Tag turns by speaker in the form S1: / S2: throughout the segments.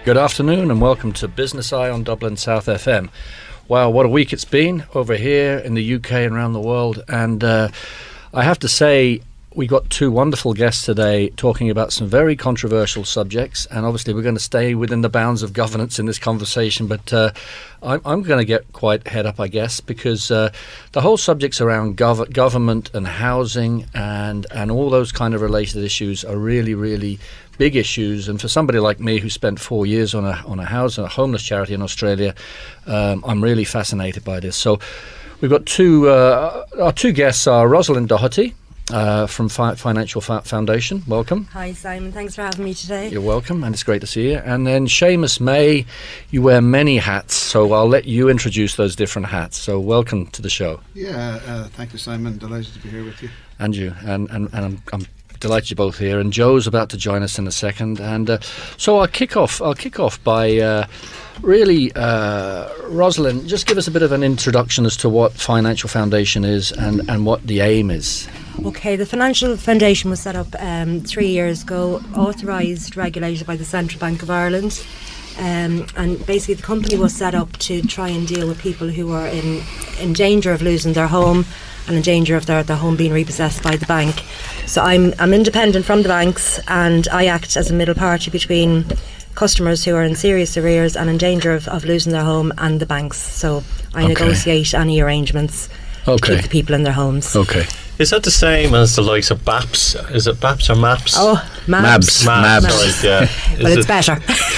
S1: Good afternoon and welcome to Business Eye on Dublin South FM. Wow, what a week it's been over here in the UK and around the world. And I have to say, we got two wonderful guests today talking about some very controversial subjects. And obviously we're going to stay within the bounds of governance in this conversation. But I'm going to get quite head up, I guess, because the whole subjects around government and housing and all those kind of related issues are really, really big issues. And for somebody like me who spent 4 years on a homeless charity in Australia, I'm really fascinated by this. So we've got our two guests are Roslynn Doherty from Financial Foundation. Welcome.
S2: Hi Simon, thanks for having me today.
S1: You're welcome, and it's great to see you. And then Seamus Maye, you wear many hats, so I'll let you introduce those different hats. So welcome to the show.
S3: Yeah, thank you, Simon. Delighted to be here with you.
S1: And you, and I'm delighted you're both here. And Joe's about to join us in a second. And so I'll kick off by really, Roslynn, just give us a bit of an introduction as to what Financial Foundation is and what the aim is.
S2: Okay, the Financial Foundation was set up 3 years ago, authorised, regulated by the Central Bank of Ireland. And basically the company was set up to try and deal with people who are in danger of losing their home and in danger of their home being repossessed by the bank. So I'm independent from the banks, and I act as a middle party between customers who are in serious arrears and in danger of losing their home and the banks. So I negotiate any arrangements to keep the people in their homes.
S1: Okay.
S4: Is that the same as the likes of BAPS? Is it BAPS or MAPS?
S2: Oh, MABS.
S4: Right, yeah.
S2: Well, it's better.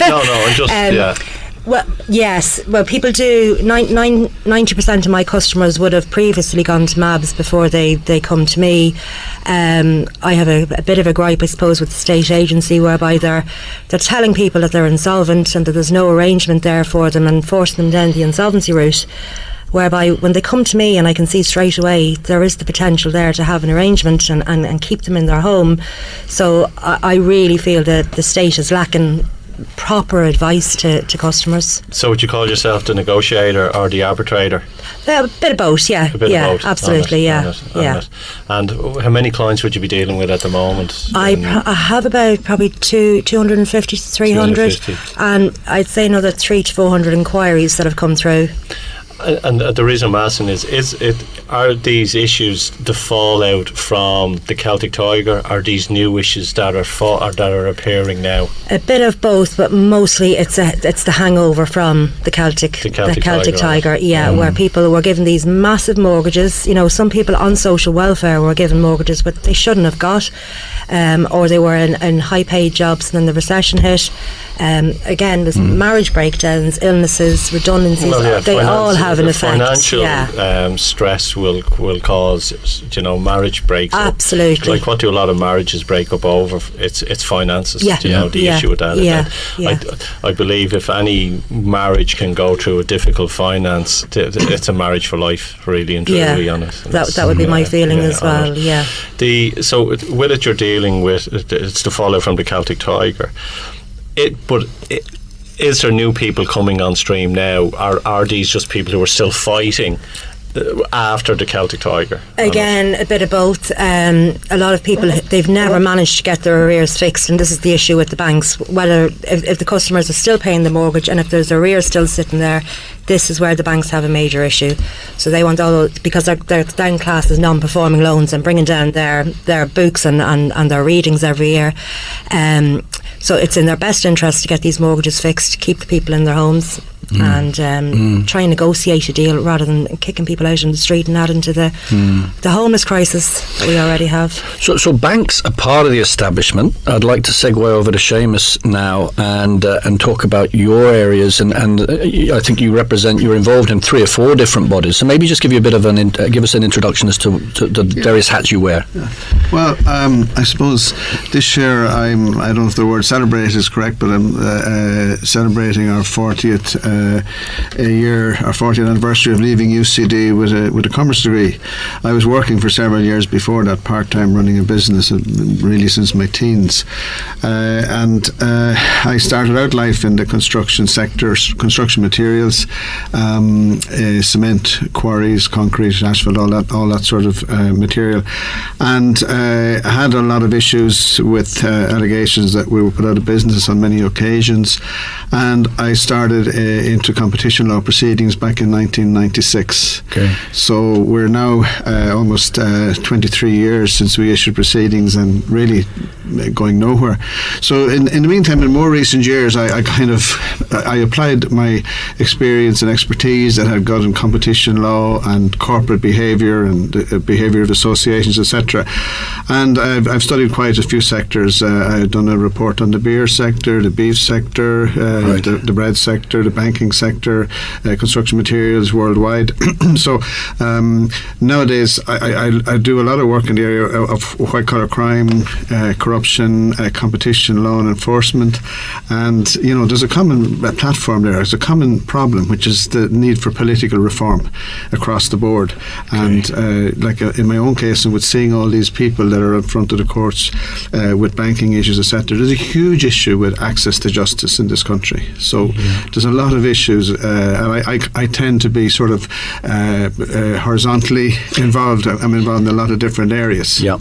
S4: No, I'm just, yeah.
S2: Well, yes. Well, people do. 90% of my customers would have previously gone to MABS before they come to me. I have a bit of a gripe, I suppose, with the state agency, whereby they're telling people that they're insolvent and that there's no arrangement there for them and forcing them down the insolvency route. Whereby when they come to me and I can see straight away there is the potential there to have an arrangement and keep them in their home. So I really feel that the state is lacking proper advice to customers.
S4: So would you call yourself the negotiator or the arbitrator?
S2: A bit of both, yeah.
S4: A bit of both.
S2: Absolutely,
S4: on it. And how many clients would you be dealing with at the moment?
S2: I have about probably 250 to 300, and I'd say another 300 to 400 inquiries that have come through.
S4: And the reason I'm asking are these issues the fallout from the Celtic Tiger? Are these new issues that are appearing now? A
S2: bit of both, but mostly it's the hangover from the Celtic Tiger. Yeah, where people were given these massive mortgages. You know, some people on social welfare were given mortgages, but they shouldn't have got, or they were in high-paid jobs, and then the recession hit. Again, there's marriage breakdowns, illnesses, redundancies. They all have an effect.
S4: Financial stress will cause, marriage breaks.
S2: Absolutely.
S4: Like, what do a lot of marriages break up over? It's finances.
S2: Yeah.
S4: The issue with that. I believe if any marriage can go through a difficult finance, it's a marriage for life, really and truly. On it.
S2: That would be my feeling as well. Yeah.
S4: So with it, you're dealing with it's the fallout from the Celtic Tiger. Is there new people coming on stream now? Are these just people who are still fighting after the Celtic Tiger?
S2: Again, a bit of both. A lot of people, they've never managed to get their arrears fixed, and this is the issue with the banks. Whether if the customers are still paying the mortgage and if there's arrears still sitting there, this is where the banks have a major issue. So they want because they're down class as non-performing loans and bringing down their books and their readings every year. So it's in their best interest to get these mortgages fixed, keep the people in their homes, and try and negotiate a deal rather than kicking people out in the street and adding to the homeless crisis that we already have.
S1: So banks are part of the establishment. I'd like to segue over to Seamus now and talk about your areas, and I think you're involved in 3 or 4 different bodies. So maybe just give you a bit of give us an introduction as to the various hats you wear.
S3: Yeah. Well, I suppose this year I don't know if the word celebrate is correct, but I'm celebrating our 40th our 40th anniversary of leaving UCD with a commerce degree. I was working for several years before that, part-time, running a business, really since my teens, and I started out life in the construction sector, construction materials, cement quarries, concrete, asphalt, all that sort of material, and I had a lot of issues with allegations that we were put out of business on many occasions, and I started into competition law proceedings back in 1996.
S1: Okay.
S3: So we're now almost 23 years since we issued proceedings, and really going nowhere. So in the meantime, in more recent years, I applied my experience and expertise that I've got in competition law and corporate behaviour and behaviour of associations, etc. And I've studied quite a few sectors. I've done a report on the beer sector, the beef sector, the bread sector, the banking sector, construction materials worldwide. So nowadays I do a lot of work in the area of white collar crime, corruption, competition law and enforcement, and there's a common platform there. There's a common problem, which is the need for political reform across the board. And in my own case, and with seeing all these people that are in front of the courts with banking issues, etc., there's a huge issue with access to justice in this country. So there's a lot of issues, and I tend to be sort of horizontally involved. I'm involved in a lot of different areas.
S1: Yeah.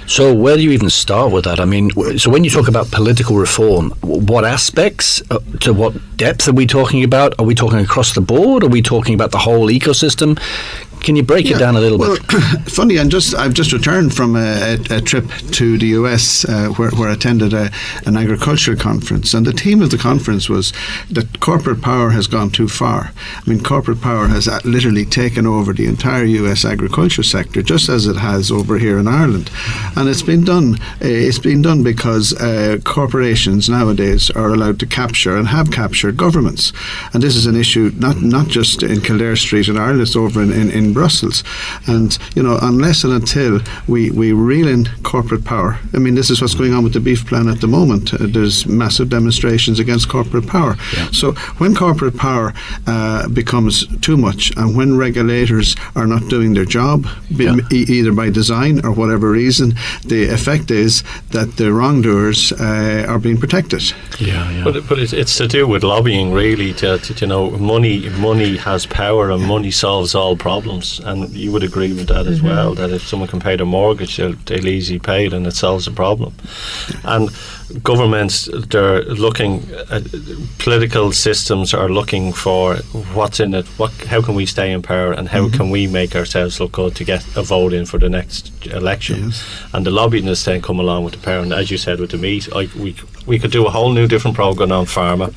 S1: So where do you even start with that? I mean, so when you talk about political reform, what aspects, to what depth are we talking about? Are we talking across the board? Are we talking about the whole ecosystem? Can you break it down a little bit?
S3: Funny, I've just returned from a trip to the US where I attended an agricultural conference, and the theme of the conference was that corporate power has gone too far. I mean, corporate power has literally taken over the entire US agriculture sector, just as it has over here in Ireland, and it's been done. It's been done because corporations nowadays are allowed to capture and have captured governments, and this is an issue not just in Kildare Street in Ireland. It's over in Brussels, and unless and until we reel in corporate power, I mean, this is what's going on with the beef plan at the moment. There's massive demonstrations against corporate power. So when corporate power becomes too much, and when regulators are not doing their job, either by design or whatever reason, the effect is that the wrongdoers are being protected.
S4: But it's to do with lobbying, really. Money has power, and money solves all problems. And you would agree with that as well, that if someone can pay their mortgage, they'll easily pay it, and it solves the problem. And governments, they're looking at, political systems are looking for what's in it, how can we stay in power, and how can we make ourselves look good to get a vote in for the next election. And the lobbyists then come along with the power. And as you said with the meat, we could do a whole new different programme on pharma,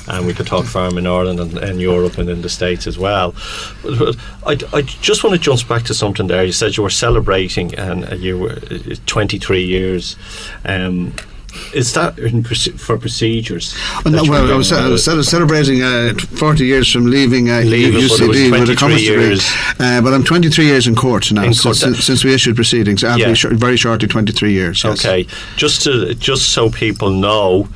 S4: and we could talk pharma in Ireland and Europe and in the States as well. But I just want to jump back to something there. You said you were celebrating, and you were 23 years. Is that for procedures?
S3: I was celebrating 40 years from leaving UCD with a commerce degree. But I'm 23 years in court now, since we issued proceedings. I'll be very shortly 23 years. Yes.
S4: Okay, just so people know.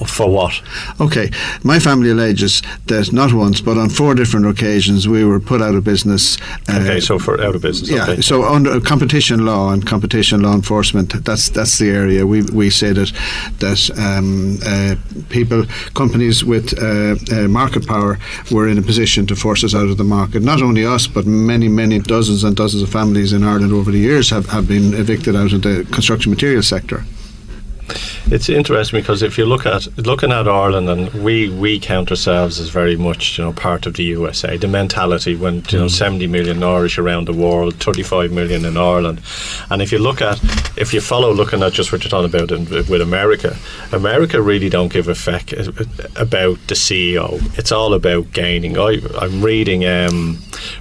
S4: For what? Okay,
S3: my family alleges that not once but on 4 different occasions we were put out of business.
S4: So for out of business.
S3: Yeah.
S4: Okay.
S3: So under competition law and competition law enforcement, that's the area we say that companies with market power were in a position to force us out of the market. Not only us, but many dozens and dozens of families in Ireland over the years have been evicted out of the construction materials sector.
S4: It's interesting because if you're looking at Ireland, and we count ourselves as very much part of the USA. The mentality when 70 million Irish around the world, 35 million in Ireland, and if you follow looking at just what you're talking about with America really don't give a feck about the CEO. It's all about gaining. I'm reading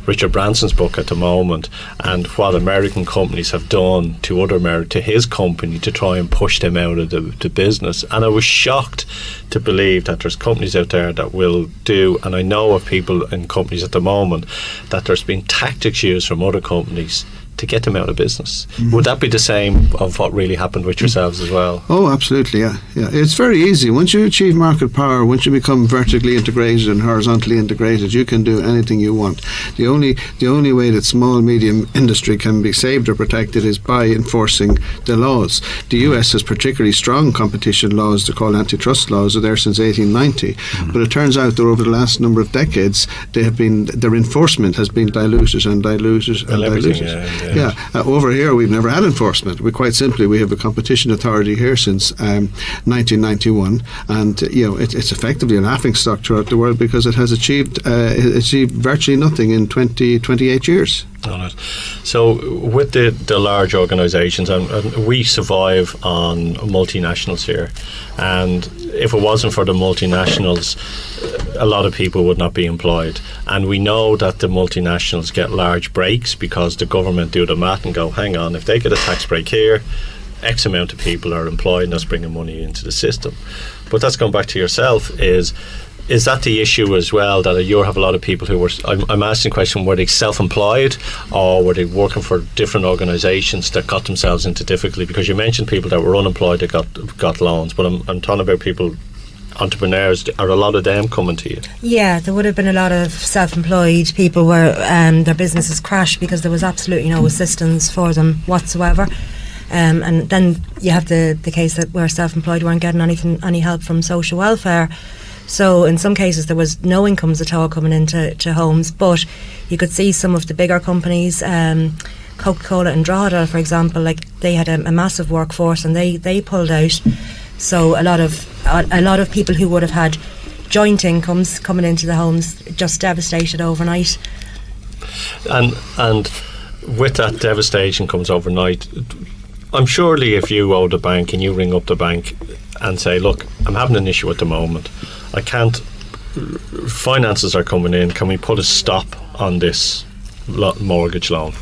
S4: Richard Branson's book at the moment, and what American companies have done to his company to try and push them out of the business. And I was shocked to believe that there's companies out there that will do, and I know of people in companies at the moment, that there's been tactics used from other companies to get them out of business. Would that be the same of what really happened with yourselves as well?
S3: Oh, absolutely, yeah. It's very easy. Once you achieve market power, once you become vertically integrated and horizontally integrated, you can do anything you want. The only way that small, medium industry can be saved or protected is by enforcing the laws. The US has particularly strong competition laws. They're called antitrust laws. They're there since 1890. But it turns out that over the last number of decades, their enforcement has been diluted and diluted and diluted. Over here we've never had enforcement. We have a competition authority here since 1991, and it's effectively a laughingstock throughout the world because it has achieved virtually nothing in 28 years.
S4: On it. So with the large organisations, and we survive on multinationals here, and if it wasn't for the multinationals, a lot of people would not be employed. And we know that the multinationals get large breaks because the government do the math and go, hang on, if they get a tax break here, X amount of people are employed and that's bringing money into the system. But that's going back to yourself, is that the issue as well, that you have a lot of people who were, I'm asking the question, were they self-employed or were they working for different organisations that got themselves into difficulty? Because you mentioned people that were unemployed that got loans, but I'm talking about people, entrepreneurs. Are a lot of them coming to you?
S2: Yeah, there would have been a lot of self-employed people where their businesses crashed because there was absolutely no assistance for them whatsoever. And then you have the case that where self-employed weren't getting any help from social welfare. So in some cases there was no incomes at all coming into homes, but you could see some of the bigger companies, Coca-Cola and Drogheda, for example, like they had a massive workforce and they pulled out. So a lot of people who would have had joint incomes coming into the homes just devastated overnight.
S4: And with that devastation comes overnight. I'm surely if you owe the bank and you ring up the bank and say, look, I'm having an issue at the moment, I can't, finances are coming in, can we put a stop on this mortgage loan?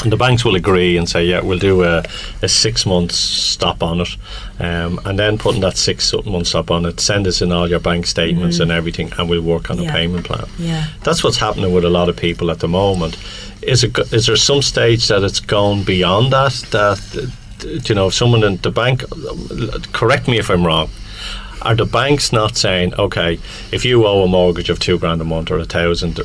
S4: And the banks will agree and say, yeah, we'll do a 6 month stop on it, and then putting that 6 month stop on it, send us in all your bank statements and everything, and we'll work on a payment plan.
S2: Yeah.
S4: That's what's happening with a lot of people at the moment. Is there some stage that it's gone beyond that someone in the bank, correct me if I'm wrong, are the banks not saying, okay, if you owe a mortgage of $2,000 a month or 1,000,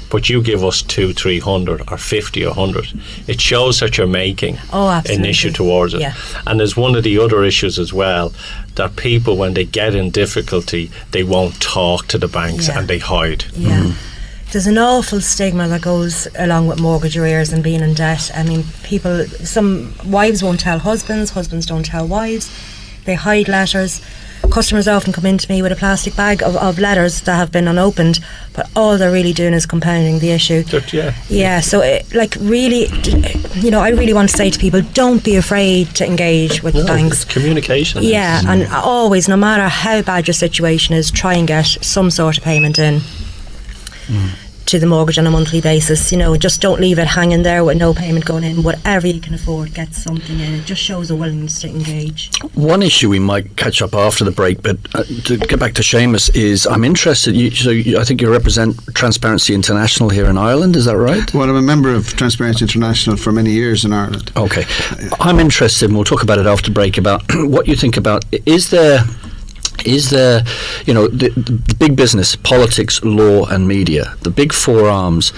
S4: but you give us 200, 300 or 50 or 100, it shows that you're making an issue towards it. And there's one of the other issues as well, that people, when they get in difficulty, they won't talk to the banks and they hide.
S2: There's an awful stigma that goes along with mortgage arrears and being in debt. I mean, some wives won't tell husbands don't tell wives, they hide letters. Customers often come into me with a plastic bag of letters that have been unopened, but all they're really doing is compounding the issue. So I really want to say to people, don't be afraid to engage with banks.
S4: It's communication.
S2: And always, no matter how bad your situation is, try and get some sort of payment in to the mortgage on a monthly basis. Just don't leave it hanging there with no payment going in. Whatever you can afford, get something in. It just shows a willingness to engage.
S1: One issue we might catch up after the break, but to get back to Seamus, is I'm interested, I think you represent Transparency International here in Ireland, is that right?
S3: Well, I'm a member of Transparency International for many years in Ireland.
S1: Okay. I'm interested, and we'll talk about it after break, about what you think about, is there the big business, politics, law and media, the big four arms,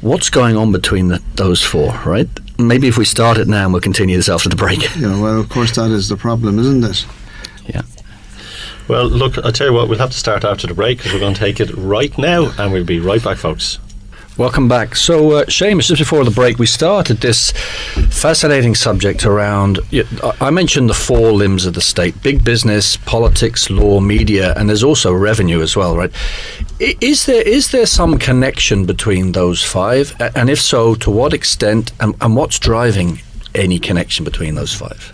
S1: what's going on between those four, right? Maybe if we start it now and we'll continue this after the break.
S3: Well, of course that is the problem, isn't it?
S1: Yeah.
S4: Well, look, I'll tell you what, we'll have to start after the break because we're going to take it right now and we'll be right back, folks.
S1: Welcome back. So, Seamus, just before the break, we started this fascinating subject around, I mentioned the four limbs of the state: big business, politics, law, media, and there's also revenue as well, right? Is there some connection between those five? And if so, to what extent, and what's driving any connection between those five?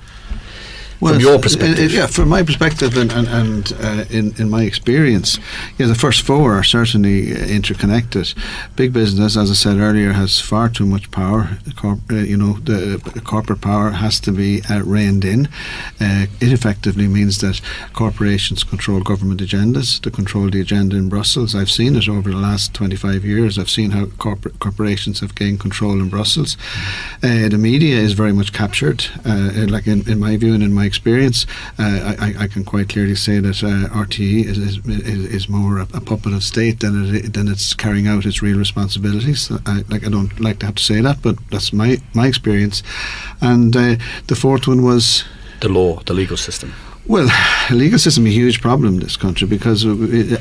S1: From your perspective?
S3: From my perspective and in my experience, the first four are certainly interconnected. Big business, as I said earlier, has far too much power. The corporate power has to be reined in. It effectively means that corporations control government agendas. They control the agenda in Brussels. I've seen it over the last 25 years. I've seen how corporations have gained control in Brussels. The media is very much captured, like in my view and in my experience. I can quite clearly say that RTE is more a puppet of state than it's carrying out its real responsibilities. I don't like to have to say that, but that's my experience. And the fourth one was
S1: the law, the legal system.
S3: Well, the legal system is a huge problem in this country because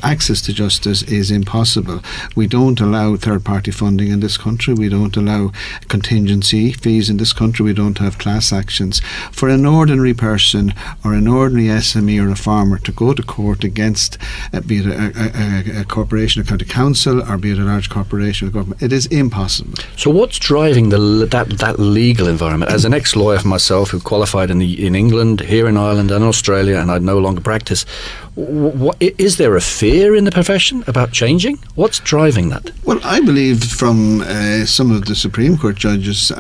S3: access to justice is impossible. We don't allow third-party funding in this country. We don't allow contingency fees in this country. We don't have class actions. For an ordinary person or an ordinary SME or a farmer to go to court against, be it a corporation, a county council, or be it a large corporation or government, it is impossible.
S1: So what's driving that legal environment? As an ex-lawyer for myself who qualified in England, here in Ireland and Australia, and I no longer practice, is there a fear in the profession about changing? What's driving that?
S3: Well, I believe from some of the Supreme Court judges,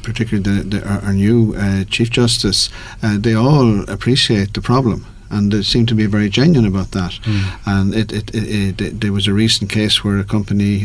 S3: particularly our new Chief Justice, they all appreciate the problem. And they seem to be very genuine about that. And there was a recent case where a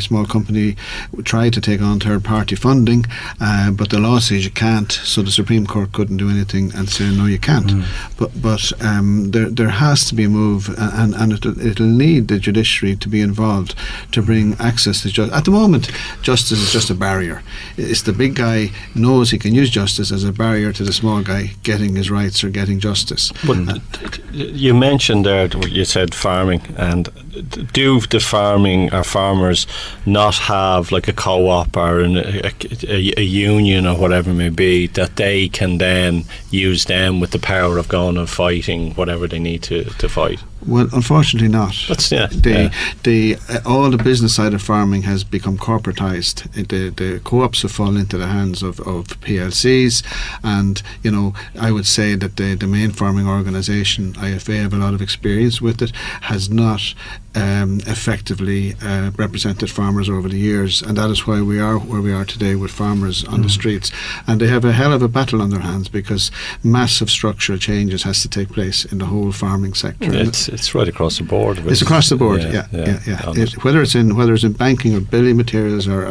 S3: small company, tried to take on third-party funding, but the law says you can't. So the Supreme Court couldn't do anything and say no, you can't. But there has to be a move, and it'll need the judiciary to be involved to bring access to justice. At the moment, justice is just a barrier. It's the big guy knows he can use justice as a barrier to the small guy getting his rights or getting justice.
S4: You mentioned there, you said farming, and do the farmers not have like a co-op or a union or whatever it may be that they can then use them with the power of going and fighting whatever they need to fight?
S3: Well, unfortunately not. All the business side of farming has become corporatised. The co-ops have fallen into the hands of PLCs, and I would say that the main farming organisation, IFA, have a lot of experience with it, has not effectively represented farmers over the years, and that is why we are where we are today with farmers on the streets. And they have a hell of a battle on their hands because massive structural changes has to take place in the whole farming sector.
S4: It's right across the board.
S3: It's across the board, yeah. Whether it's in banking or building materials or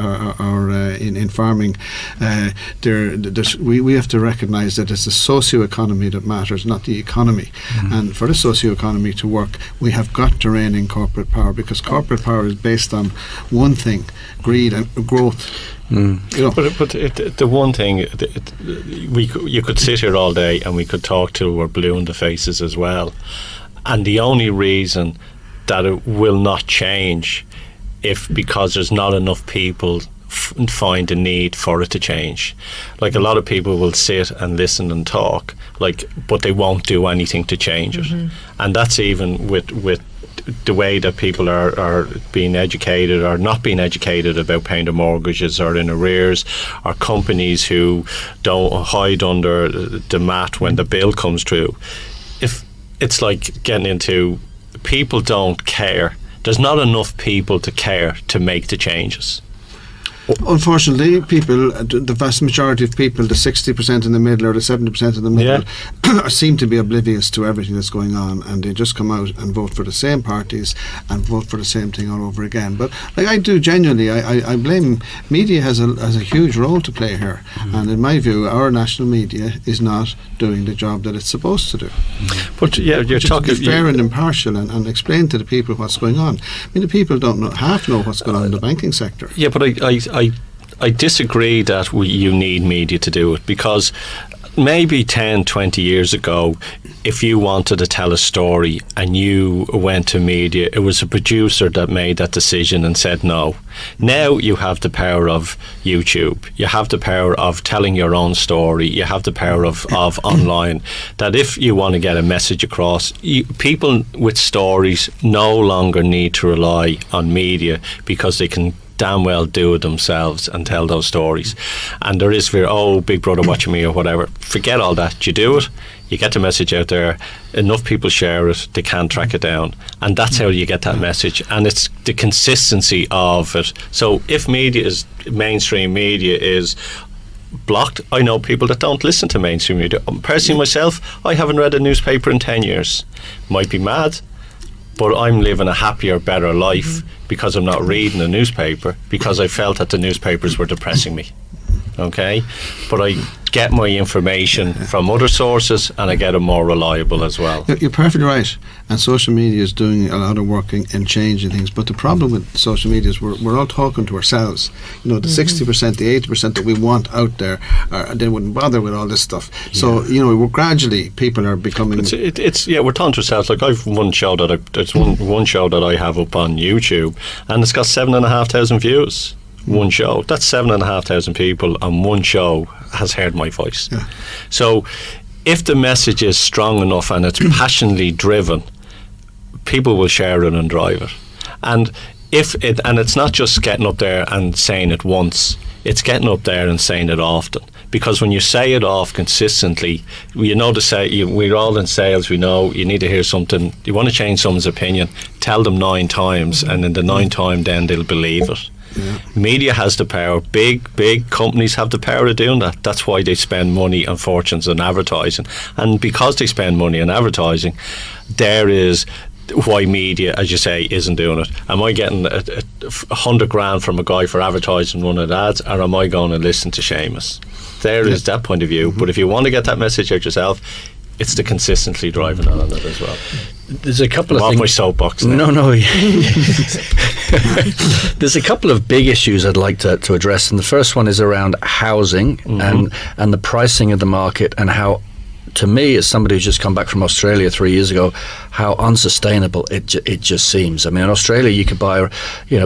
S3: in farming, we have to recognise that it's the socio-economy that matters, not the economy. And for the socio-economy to work, we have got to rein in corporate power, because corporate power is based on one thing: greed and growth.
S4: But the one thing, you could sit here all day and we could talk till we're blue in the faces as well. And the only reason that it will not change because there's not enough people find a need for it to change. Like, a lot of people will sit and listen and talk, but they won't do anything to change it. And that's even with the way that people are being educated or not being educated about paying their mortgages or in arrears, or companies who don't hide under the mat when the bill comes through. If it's like getting into, people don't care. There's not enough people to care to make the changes.
S3: Unfortunately, the vast majority of people, the 60% in the middle or the 70% in the middle, seem to be oblivious to everything that's going on, and they just come out and vote for the same parties and vote for the same thing all over again. But I do genuinely, I blame media has a huge role to play here, and in my view, our national media is not doing the job that it's supposed to do.
S4: But you're talking
S3: fair and impartial and explain to the people what's going on. I mean, the people don't know what's going on in the banking sector.
S4: Yeah, but I disagree that you need media to do it, because maybe 10, 20 years ago, if you wanted to tell a story and you went to media, it was a producer that made that decision and said no. Now you have the power of YouTube. You have the power of telling your own story. You have the power of online, that if you want to get a message across, people with stories no longer need to rely on media, because they can damn well do it themselves and tell those stories. And there is fear, Big Brother watching me or whatever. Forget all that. You do it, you get the message out there, enough people share it, they can track it down, and that's how you get that message. And it's the consistency of it. So if mainstream media is blocked, I know people that don't listen to mainstream media. Personally myself, I haven't read a newspaper in 10 years. Might be mad, but I'm living a happier, better life because I'm not reading a newspaper, because I felt that the newspapers were depressing me. okay? But I get my information from other sources, and I get it more reliable as well.
S3: You're perfectly right, and social media is doing a lot of work in changing things. But the problem with social media is we're all talking to ourselves. You know, the 60%, the 80% that we want out there, they wouldn't bother with all this stuff. Yeah. So you know, gradually people are becoming.
S4: It's we're talking to ourselves. Like I've one show there's one show that I have up on YouTube, and it's got 7,500 views. One show. That's 7,500 people on one show has heard my voice. Yeah. So if the message is strong enough and it's passionately driven, people will share it and drive it. And it's not just getting up there and saying it once, it's getting up there and saying it often. Because when you say it off consistently, you know we're all in sales, we know you need to hear something, you want to change someone's opinion, tell them 9 times, and in the 9th time then they'll believe it. Yeah. Media has the power. Big companies have the power of doing that. That's why they spend money and fortunes on advertising. And because they spend money on advertising, there is why media, as you say, isn't doing it. Am I getting 100 grand from a guy for advertising one of the ads, or am I going to listen to Seamus? There is that point of view. But if you want to get that message out yourself, it's the consistently driving on it as well.
S1: There's a couple of things.
S4: Off my soapbox now.
S1: No. There's a couple of big issues I'd like to address, and the first one is around housing and the pricing of the market, and how, to me, as somebody who's just come back from Australia 3 years ago, how unsustainable it just seems. I mean, in Australia, you could buy a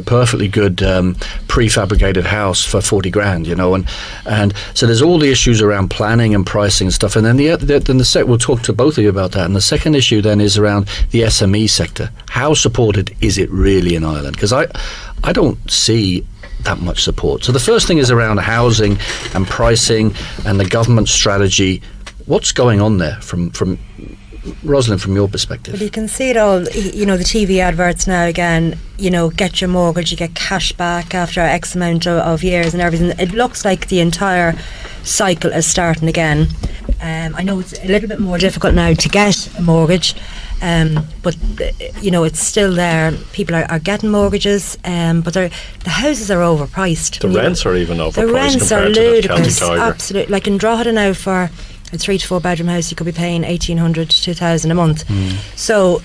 S1: perfectly good prefabricated house for 40 grand, and so there's all the issues around planning and pricing and stuff. And then we'll talk to both of you about that. And the second issue then is around the SME sector. How supported is it really in Ireland? Because I don't see that much support. So the first thing is around housing and pricing and the government strategy. What's going on there from Roslynn, from your perspective?
S2: Well, you can see it all, the TV adverts now again, get your mortgage, you get cash back after X amount of years and everything. It looks like the entire cycle is starting again. I know it's a little bit more difficult now to get a mortgage, but it's still there. People are getting mortgages, but the houses are overpriced.
S4: The rents are even overpriced.
S2: The rents are ludicrous, absolutely. Like in Drogheda now, for a 3 to 4 bedroom house, you could be paying 1,800 to 2,000 a month. So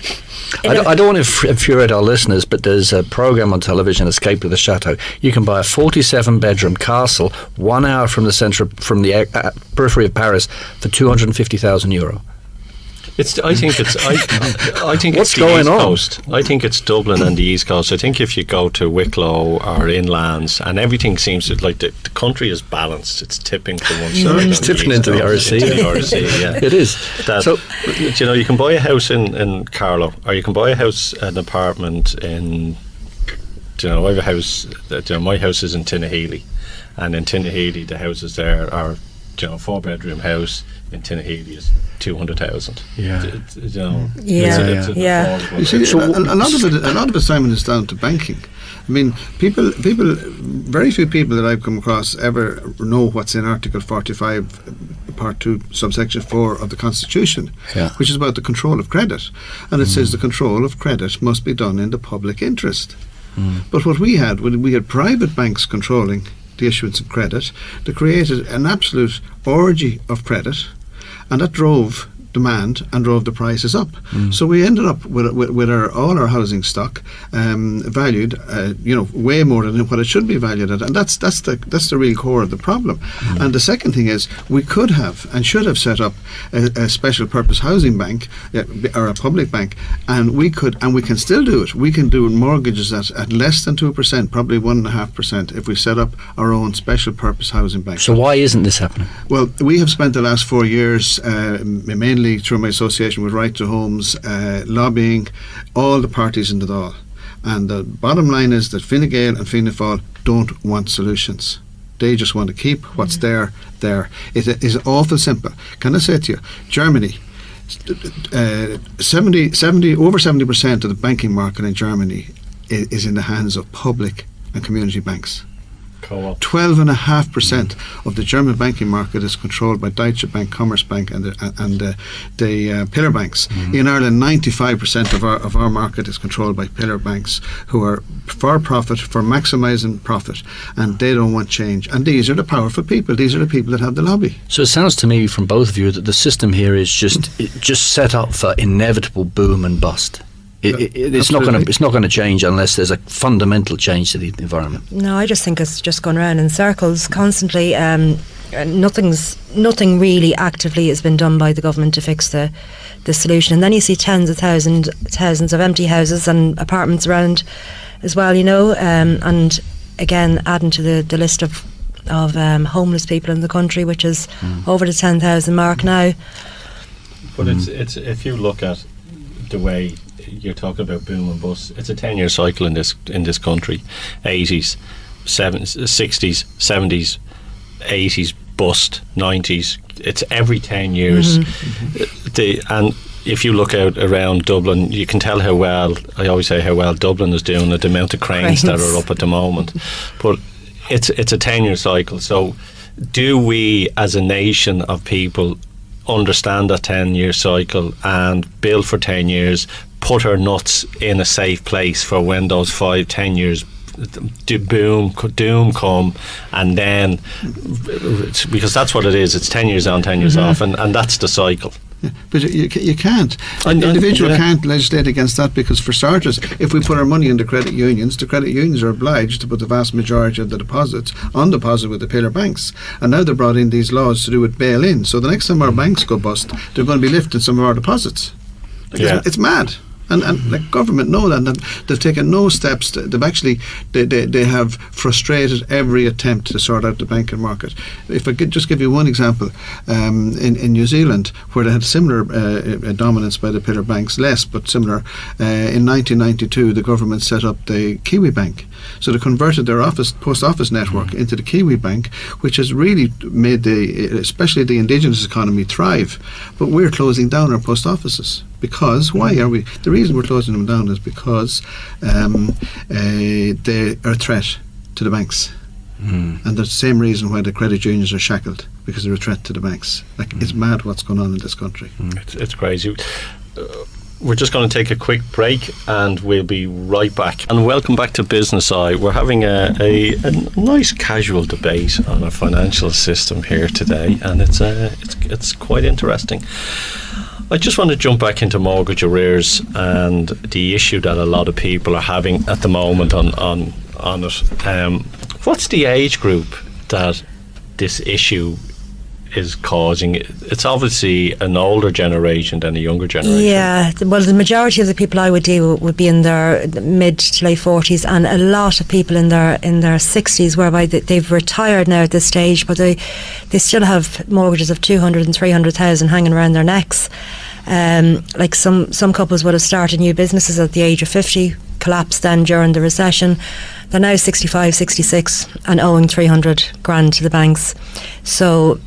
S1: I don't want to infuriate our listeners, but there's a programme on television, Escape to the Chateau. You can buy a 47 bedroom castle 1 hour from the periphery of Paris for €250,000. I think What's
S4: it's the
S1: going
S4: East
S1: on?
S4: Coast. I think it's Dublin and the East Coast. I think if you go to Wicklow or inlands, and everything seems like the country is balanced. It's tipping to one side.
S1: It's tipping into the RSC.
S4: Yeah.
S1: It is.
S4: So you can buy a house in Carlow, or you can buy an apartment in. I have a house. My house is in Tinnahealy, and in Tinnahealy the houses there are 4-bedroom house in Tinnahealy is 200,000.
S1: Yeah.
S3: You see, a lot of it, Simon, is down to banking. I mean, very few people that I've come across ever know what's in Article 45, Part 2, Subsection 4 of the Constitution, which is about the control of credit. And it says the control of credit must be done in the public interest. But what we had private banks controlling the issuance of credit. They created an absolute orgy of credit, and that drove demand and drove the prices up. So we ended up with all our housing stock valued, way more than what it should be valued at, and that's the real core of the problem. And the second thing is, we could have and should have set up a special purpose housing bank or a public bank, and we can still do it. We can do mortgages at less than 2%, probably 1.5%, if we set up our own special purpose housing bank.
S1: So why isn't this happening?
S3: Well, we have spent the last 4 years mainly through my association with Right to Homes, lobbying all the parties in the Dáil. And the bottom line is that Fine Gael and Fianna Fáil don't want solutions. They just want to keep what's there. It is awful simple. Can I say to you, Germany, over 70% of the banking market in Germany is in the hands of public and community banks.
S4: Co-op.
S3: 12.5% of the German banking market is controlled by Deutsche Bank, Commerzbank, and the pillar banks. In Ireland, 95% of our market is controlled by pillar banks, who are for profit, for maximising profit, and they don't want change. And these are the powerful people. These are the people that have the lobby.
S1: So it sounds to me from both of you that the system here is just set up for inevitable boom and bust. It's not going to change unless there's a fundamental change to the environment.
S2: No, I just think it's just going around in circles constantly. Nothing really actively has been done by the government to fix the solution. And then you see tens of thousands of empty houses and apartments around as well, and again adding to the list of homeless people in the country, which is over the 10,000 mark now.
S4: But it's if you look at the way you're talking about boom and bust, it's a 10-year cycle in this country. 80s, 60s, 70s, 80s bust, 90s. It's every 10 years. And if you look out around Dublin, you can tell how well, I always say how well Dublin is doing, the amount of cranes that are up at the moment. But it's a 10-year cycle. So do we as a nation of people understand that 10-year cycle and build for 10 years, put our nuts in a safe place for when those 5-10 years doom come, and then, because that's what it is, it's 10 years on, 10 years off, and that's the cycle.
S3: Yeah, but you can't. An individual can't legislate against that, because for starters, if we put our money into credit unions, the credit unions are obliged to put the vast majority of the deposits on deposit with the pillar banks. And now they've brought in these laws to do with bail-in. So the next time our banks go bust, they're going to be lifting some of our deposits. It's mad. And the government know that, and they've taken no steps. They have frustrated every attempt to sort out the banking market. If I could just give you one example, in New Zealand, where they had similar dominance by the pillar banks, less but similar, in 1992 the government set up the Kiwi Bank. So they converted their post office network into the Kiwi Bank, which has really made especially the indigenous economy thrive. But we're closing down our post offices. Because, why are we? The reason we're closing them down is because they are a threat to the banks. And the same reason why the credit unions are shackled, because they're a threat to the banks. It's mad what's going on in this country.
S4: It's crazy. We're just going to take a quick break and we'll be right back. And welcome back to Business Eye. We're having a nice casual debate on our financial system here today, and it's quite interesting. I just want to jump back into mortgage arrears and the issue that a lot of people are having at the moment on it. What's the age group that this issue is causing? It's obviously an older generation than a younger generation.
S2: Yeah, well, the majority of the people I would deal with would be in their mid to late 40s, and a lot of people in their 60s, whereby they've retired now at this stage, but they still have mortgages of 200 and 300,000 hanging around their necks. Like some couples would have started new businesses at the age of 50, collapsed then during the recession. They're now 65, 66 and owing 300 grand to the banks. So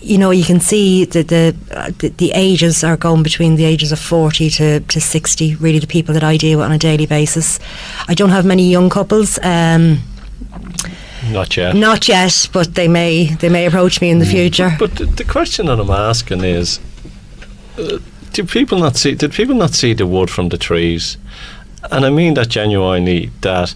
S2: you can see that the ages are going between the ages of 40 to 60, really, the people that I deal with on a daily basis. I don't have many young couples.
S4: Not yet.
S2: Not yet, but they may approach me in the future.
S4: But the question that I'm asking is, did people not see the wood from the trees? And I mean that genuinely, that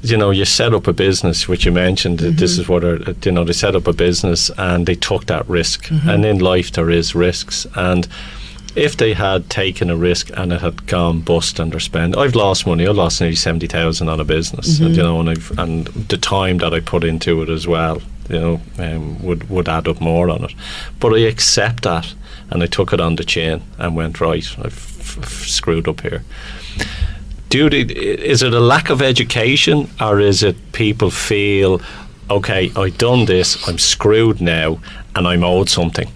S4: you set up a business, which you mentioned, this is what they set up a business and they took that risk. And in life there is risks, and if they had taken a risk and it had gone bust under spend, I've lost money. I lost nearly 70,000 on a business, and the time that I put into it as well, would add up more on it. But I accept that, and I took it on the chin and went, right, I've screwed up here. Is it a lack of education, or is it people feel, okay, I've done this, I'm screwed now, and I'm owed something?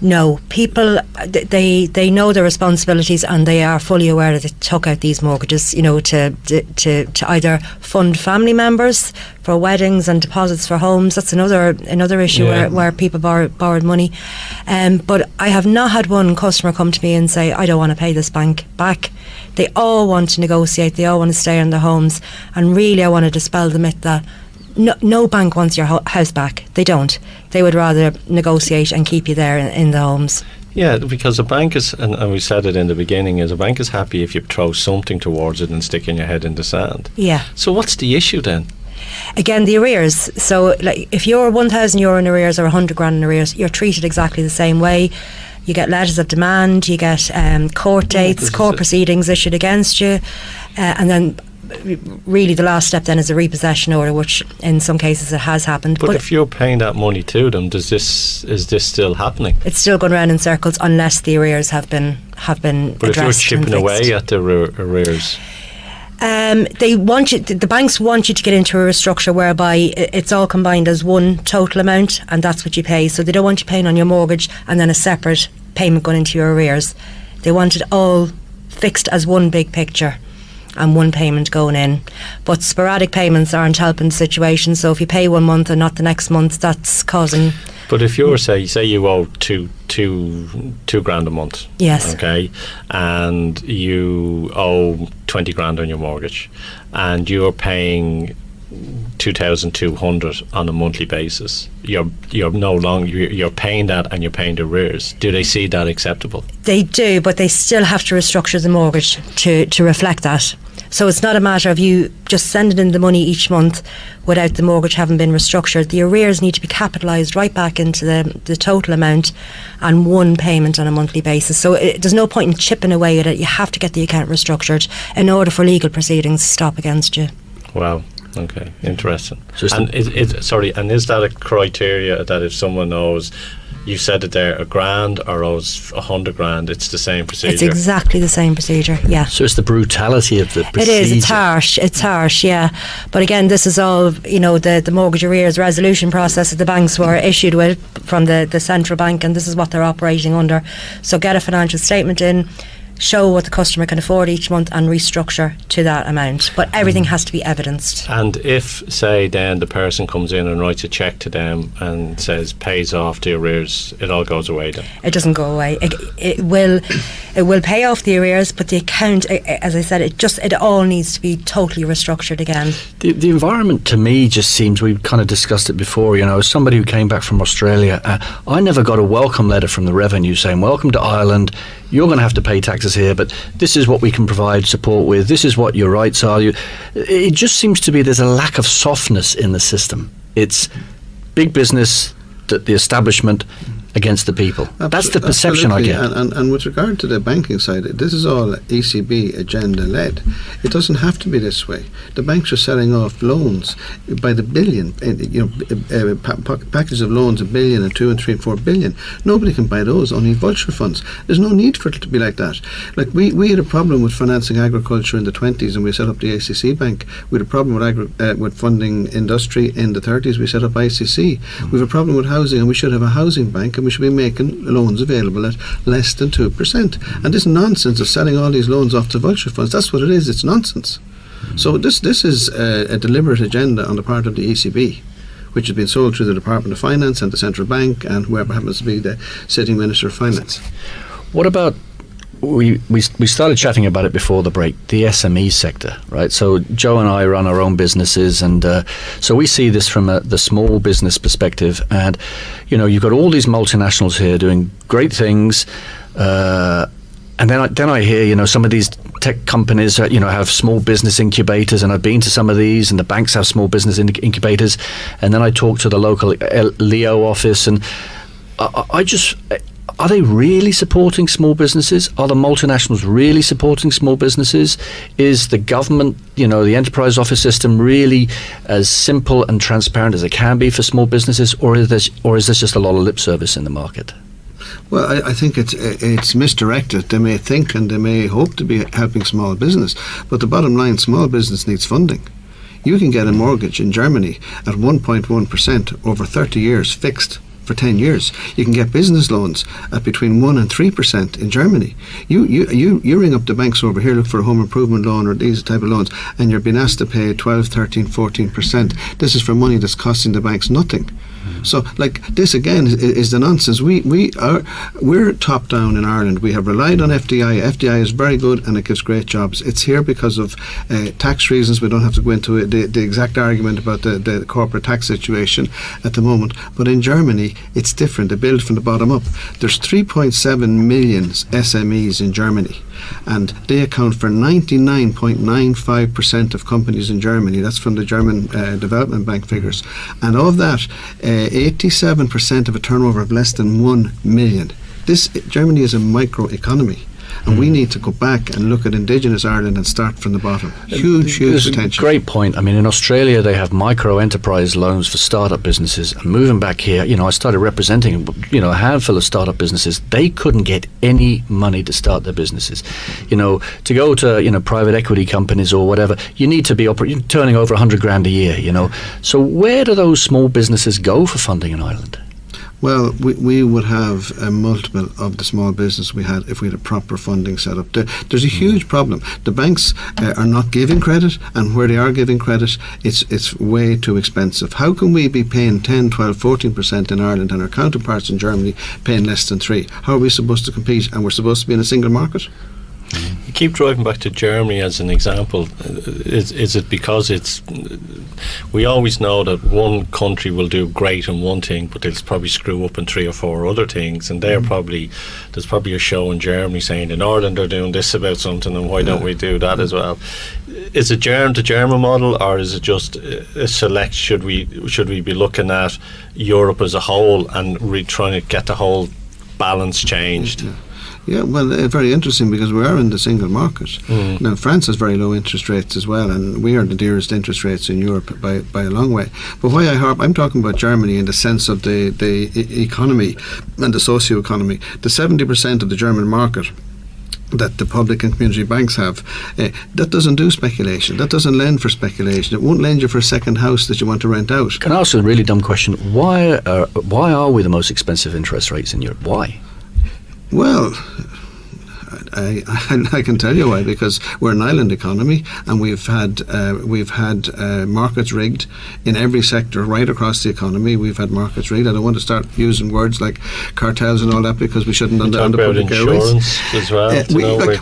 S2: No, people, they know their responsibilities, and they are fully aware that they took out these mortgages, to either fund family members for weddings and deposits for homes. That's another issue where people borrowed money. But I have not had one customer come to me and say, I don't want to pay this bank back. They all want to negotiate. They all want to stay in their homes. And really, I want to dispel the myth that no bank wants your house back. They don't. They would rather negotiate and keep you there in the homes.
S4: Yeah, because a bank is, and we said it in the beginning, is a bank is happy if you throw something towards it and sticking your head in the sand.
S2: Yeah.
S4: So what's the issue then?
S2: Again, the arrears. So, like, if you're €1,000 in arrears or 100 grand in arrears, you're treated exactly the same way. You get letters of demand, you get court dates, court proceedings issued against you, and then really the last step then is a repossession order, which in some cases it has happened.
S4: But if you're paying that money to them, is this still happening?
S2: It's still going around in circles unless the arrears have been
S4: But if you're
S2: addressed
S4: chipping
S2: and
S4: away
S2: fixed.
S4: at the arrears,
S2: they want you. The banks want you to get into a restructure whereby it's all combined as one total amount, and that's what you pay. So they don't want you paying on your mortgage and then a separate payment going into your arrears. They want it all fixed as one big picture and one payment going in. But sporadic payments aren't helping the situation. So if you pay one month and not the next month, that's causing.
S4: But if you're say you owe two grand a month,
S2: Yes.
S4: okay, and you owe 20 grand on your mortgage, and you're paying 2,200 on a monthly basis, you're no longer you're paying that, and you're paying the arrears. Do they see that acceptable?
S2: They do, but they still have to restructure the mortgage to reflect that. So it's not a matter of you just sending in the money each month without the mortgage having been restructured. The arrears need to be capitalised right back into the total amount and one payment on a monthly basis. So there's no point in chipping away at it. You have to get the account restructured in order for legal proceedings to stop against you.
S4: Wow. Okay, interesting.
S1: So
S4: and is that a criteria that if someone owes, you said it there, a grand or owes 100 grand, it's the same procedure?
S2: It's exactly the same procedure, yeah.
S1: So it's the brutality of the procedure.
S2: It is, it's harsh, yeah. But again, this is all, the mortgage arrears resolution process that the banks were issued with from the central bank, and this is what they're operating under. So get a financial statement in, show what the customer can afford each month and restructure to that amount. But everything has to be evidenced.
S4: And if, say, then the person comes in and writes a cheque to them and says pays off the arrears, it all goes away then?
S2: It doesn't go away. It will pay off the arrears, but the account, as I said, it all needs to be totally restructured again.
S1: The environment to me just seems, we've kind of discussed it before, as somebody who came back from Australia, I never got a welcome letter from the revenue saying, welcome to Ireland, you're going to have to pay taxes here, but this is what we can provide support with, this is what your rights are. It just seems to be there's a lack of softness in the system. It's big business, the establishment against the people. That's the perception I get.
S3: And with regard to the banking side, this is all ECB agenda led. It doesn't have to be this way. The banks are selling off loans by the billion, packages of loans, $1 billion and 2 and 3 and 4 billion. Nobody can buy those, only vulture funds. There's no need for it to be like that. Like we had a problem with financing agriculture in the 20s and we set up the ACC Bank. We had a problem with funding industry in the 30s. We set up ICC. We have a problem with housing, and we should have a housing bank, and we should be making loans available at less than 2%. And this nonsense of selling all these loans off to vulture funds, that's what it is. It's nonsense. So this is a deliberate agenda on the part of the ECB, which has been sold through the Department of Finance and the Central Bank and whoever happens to be the sitting Minister of Finance.
S1: What about, we started chatting about it before the break, the SME sector, right? So Joe and I run our own businesses, and so we see this from the small business perspective. And you've got all these multinationals here doing great things, and then I hear some of these tech companies have small business incubators, and I've been to some of these, and the banks have small business incubators, and then I talk to the local Leo office, and are they really supporting small businesses? Are the multinationals really supporting small businesses? Is the government, the enterprise office system really as simple and transparent as it can be for small businesses, or is this just a lot of lip service in the market?
S3: Well, I think it's misdirected. They may think and they may hope to be helping small business, but the bottom line, small business needs funding. You can get a mortgage in Germany at 1.1% over 30 years fixed for 10 years. You can get business loans at between 1 and 3% in Germany. You ring up the banks over here, look for a home improvement loan or these type of loans, and you're being asked to pay 12, 13, 14%. This is for money that's costing the banks nothing. So, like, this again is the nonsense. We're top down in Ireland. We have relied on FDI. FDI is very good and it gives great jobs. It's here because of tax reasons. We don't have to go into it, the exact argument about the corporate tax situation at the moment. But in Germany, it's different. They build from the bottom up. There's 3.7 million SMEs in Germany, and they account for 99.95% of companies in Germany. That's from the German Development Bank figures. And of that, 87% of a turnover of less than 1 million. Germany is a micro economy. And we need to go back and look at indigenous Ireland and start from the bottom. Huge potential.
S1: Great point. I mean, in Australia, they have micro enterprise loans for startup businesses. And moving back here, I started representing, a handful of startup businesses. They couldn't get any money to start their businesses. To go to, private equity companies or whatever, you need to be turning over 100 grand a year, So where do those small businesses go for funding in Ireland?
S3: Well, we would have a multiple of the small business we had if we had a proper funding set up. There's a huge problem. The banks are not giving credit, and where they are giving credit, it's way too expensive. How can we be paying 10, 12, 14% in Ireland and our counterparts in Germany paying less than 3%? How are we supposed to compete? And we're supposed to be in a single market?
S4: You keep driving back to Germany as an example. Is it because we always know that one country will do great in one thing, but they'll probably screw up in 3 or 4 other things, and there's probably a show in Germany saying in Ireland they're doing this about something, and why don't we do that as well? Is it the German model, or is it just a select? Should we be looking at Europe as a whole and trying to get the whole balance changed?
S3: Yeah, well, very interesting, because we are in the single market. Now, France has very low interest rates as well, and we are the dearest interest rates in Europe by a long way. But why I'm talking about Germany in the sense of the economy and the socio-economy. The 70% of the German market that the public and community banks have, that doesn't do speculation. That doesn't lend for speculation. It won't lend you for a second house that you want to rent out.
S1: Can I ask a really dumb question? Why are we the most expensive interest rates in Europe? Why?
S3: Well, I can tell you why, because we're an island economy, and we've had markets rigged in every sector right across the economy. We've had markets rigged. I don't want to start using words like cartels and all that, because we shouldn't on the public airways.
S4: As well.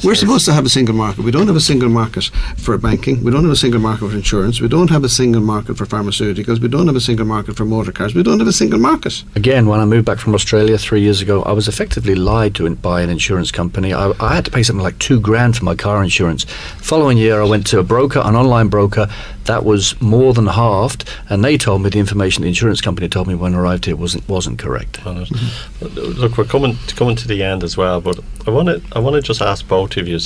S3: We're supposed to have a single market. We don't have a single market for banking. We don't have a single market for insurance. We don't have a single market for pharmaceuticals. We don't have a single market for motor cars. We don't have a single market.
S1: Again, when I moved back from Australia 3 years ago, I was effectively lied to by an insurance company. I had to pay something like $2,000 for my car insurance. Following year, I went to an online broker. That was more than halved, and they told me the information the insurance company told me when I arrived here wasn't correct.
S4: Look, we're coming to the end as well, but I want to just ask both of you: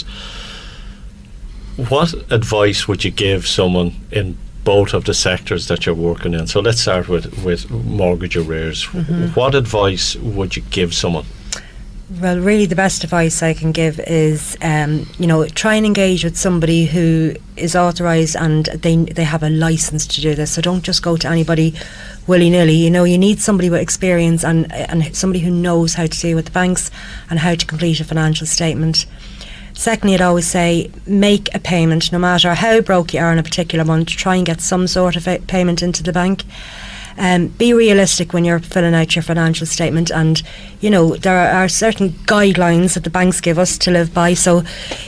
S4: what advice would you give someone in both of the sectors that you're working in? So let's start with mortgage arrears. What advice would you give someone?
S2: Well, really the best advice I can give is, try and engage with somebody who is authorised and they have a licence to do this. So don't just go to anybody willy-nilly. You need somebody with experience and somebody who knows how to deal with the banks and how to complete a financial statement. Secondly, I'd always say make a payment. No matter how broke you are in a particular month, try and get some sort of a payment into the bank. Be realistic when you're filling out your financial statement, and there are certain guidelines that the banks give us to live by. So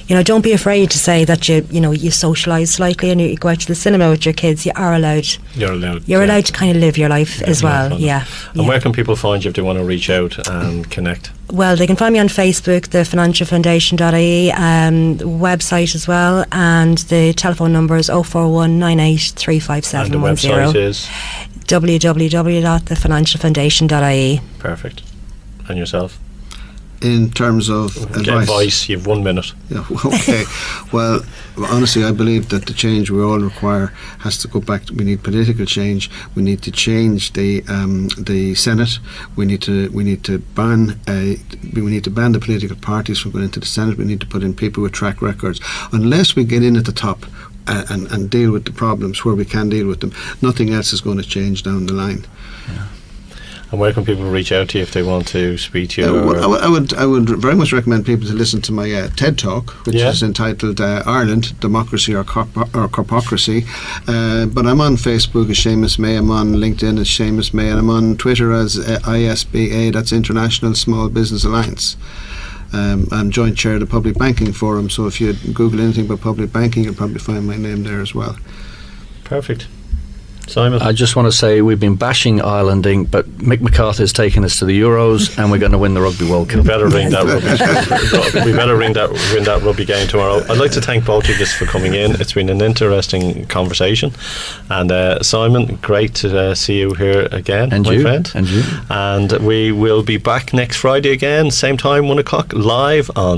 S2: don't be afraid to say that you socialise slightly and you go out to the cinema with your kids. You're allowed to kind of live your life as well. And
S4: where can people find you if they want to reach out and connect?
S2: Well, they can find me on Facebook, the financialfoundation.ie, website as well, and the telephone number is 041 98 35710.
S4: And the website is
S2: www.thefinancialfoundation.ie.
S4: Perfect. And yourself?
S3: In terms of advice,
S4: you've 1 minute.
S3: Yeah, okay. Well, honestly, I believe that the change we all require has to go back. We need political change. We need to change the Senate. We need to ban the political parties from going into the Senate. We need to put in people with track records. Unless we get in at the top and deal with the problems where we can deal with them, nothing else is going to change down the line.
S4: Yeah. And where can people reach out to you if they want to speak to you?
S3: I would very much recommend people to listen to my TED Talk, which is entitled Ireland, Democracy or Corpocracy. But I'm on Facebook as Seamus Maye, I'm on LinkedIn as Seamus Maye, and I'm on Twitter as ISBA, that's International Small Business Alliance. I'm joint chair of the Public Banking Forum, so if you Google anything about public banking, you'll probably find my name there as well.
S4: Perfect. Simon?
S1: I just want to say we've been bashing Irelanding, but Mick McCarthy's taken us to the Euros, and we're going to win the Rugby World Cup.
S4: We better ring that rugby. We better win that rugby game tomorrow. I'd like to thank both of you for coming in. It's been an interesting conversation, and Simon, great to see you here again,
S1: and
S4: my friend.
S1: And you.
S4: And we will be back next Friday again, same time, 1:00, live on